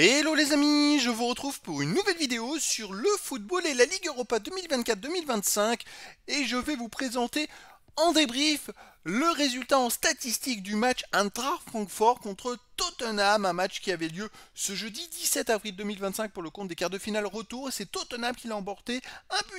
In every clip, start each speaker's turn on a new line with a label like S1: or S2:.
S1: Hello les amis, je vous retrouve pour une nouvelle vidéo sur le football et la Ligue Europa 2024-2025 et je vais vous présenter en débrief le résultat en statistique du match Eintracht Francfort contre Tottenham, un match qui avait lieu ce jeudi 17 avril 2025 pour le compte des quarts de finale retour. C'est Tottenham qui l'a emporté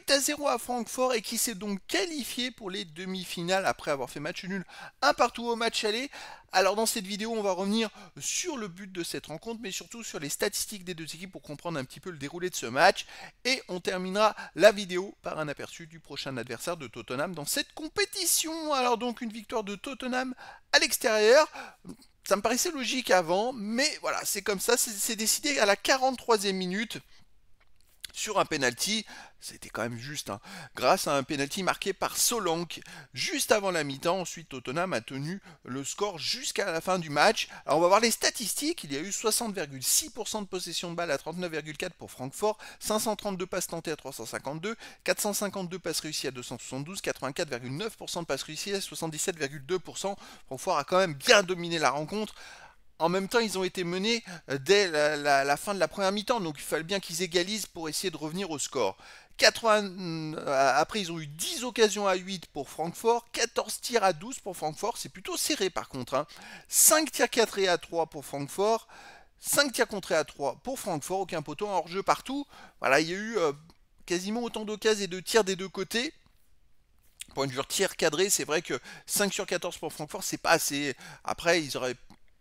S1: 1-0 à Francfort et qui s'est donc qualifié pour les demi-finales après avoir fait match nul un partout au match aller. Alors dans cette vidéo, on va revenir sur le but de cette rencontre, mais surtout sur les statistiques des deux équipes pour comprendre un petit peu le déroulé de ce match. Et on terminera la vidéo par un aperçu du prochain adversaire de Tottenham dans cette compétition. Alors donc une victoire de Tottenham à l'extérieur. Ça me paraissait logique avant, mais voilà, c'est comme ça, c'est décidé à la 43e minute sur un penalty. C'était quand même juste, hein, grâce à un penalty marqué par Solanke juste avant la mi-temps. Ensuite, Tottenham a tenu le score jusqu'à la fin du match. Alors, on va voir les statistiques. Il y a eu 60,6% de possession de balle à 39,4 pour Francfort, 532 passes tentées à 352, 452 passes réussies à 272, 84,9% de passes réussies à 77,2%. Francfort a quand même bien dominé la rencontre. En même temps, ils ont été menés dès la fin de la première mi-temps, donc il fallait bien qu'ils égalisent pour essayer de revenir au score. 80, après, ils ont eu 10 occasions à 8 pour Francfort, 14 tirs à 12 pour Francfort, c'est plutôt serré par contre, hein. 5 tirs cadrés à 3 pour Francfort, 5 tirs contrés à 3 pour Francfort, aucun poteau, un hors-jeu partout. Voilà, il y a eu quasiment autant d'occasions et de tirs des deux côtés. Point de vue tir cadré, c'est vrai que 5 sur 14 pour Francfort, c'est pas assez. Après, ils auraient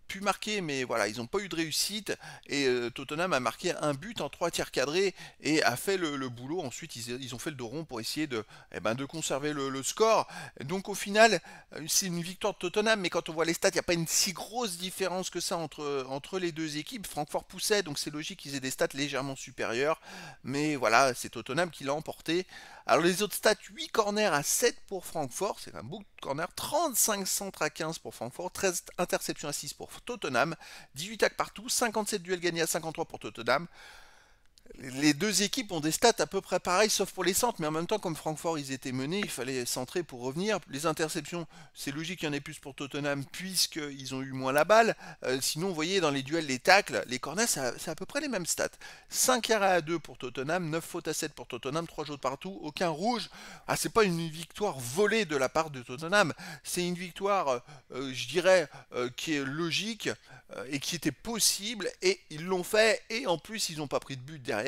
S1: pu marquer, mais voilà, ils n'ont pas eu de réussite. Et Tottenham a marqué un but en 3 tirs cadrés et a fait le boulot. Ensuite, ils ont fait le dos rond pour essayer de conserver le score. Donc au final, c'est une victoire de Tottenham, mais quand on voit les stats, il n'y a pas une si grosse différence que ça entre les deux équipes. Francfort poussait, donc c'est logique qu'ils aient des stats légèrement supérieures. Mais voilà, c'est Tottenham qui l'a emporté. Alors les autres stats, 8 corners à 7 pour Francfort, c'est un beau corner, 35 centres à 15 pour Francfort, 13 interceptions à 6 pour Tottenham, 18 tacles partout, 57 duels gagnés à 53 pour Tottenham. Les deux équipes ont des stats à peu près pareilles, sauf pour les centres, mais en même temps, comme Francfort, ils étaient menés, il fallait centrer pour revenir. Les interceptions, c'est logique qu'il y en ait plus pour Tottenham, puisqu'ils ont eu moins la balle. Sinon, vous voyez, dans les duels, les tacles, les corners, c'est à peu près les mêmes stats. 5 arrêts à 2 pour Tottenham, 9 fautes à 7 pour Tottenham, 3 jaunes partout, aucun rouge. Ah, c'est pas une victoire volée de la part de Tottenham, c'est une victoire, je dirais, qui est logique et qui était possible, et ils l'ont fait, et en plus, ils n'ont pas pris de but derrière.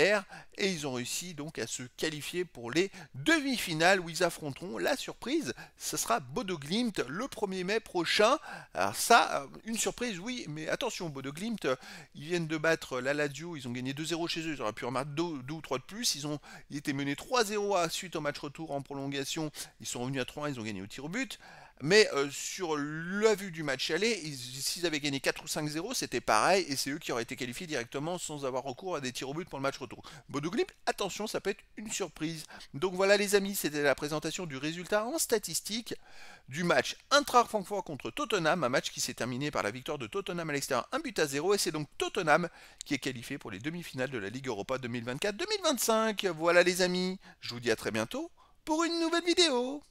S1: Et ils ont réussi donc à se qualifier pour les demi-finales où ils affronteront la surprise. Ce sera Bodo Glimt le 1er mai prochain. Alors ça, une surprise, oui, mais attention, Bodo Glimt, ils viennent de battre la Lazio, ils ont gagné 2-0 chez eux, ils auraient pu en mettre 2 ou 3 de plus. Ils étaient menés 3-0 suite au match retour en prolongation. Ils sont revenus à 3-1, ils ont gagné au tir au but. Mais sur la vue du match aller, s'ils avaient gagné 4 ou 5-0, c'était pareil, et c'est eux qui auraient été qualifiés directement sans avoir recours à des tirs au but pour le match retour. Bodo Glimt, attention, ça peut être une surprise. Donc voilà les amis, c'était la présentation du résultat en statistique du match Eintracht Francfort contre Tottenham, un match qui s'est terminé par la victoire de Tottenham à l'extérieur 1-0, et c'est donc Tottenham qui est qualifié pour les demi-finales de la Ligue Europa 2024-2025. Voilà les amis, je vous dis à très bientôt pour une nouvelle vidéo.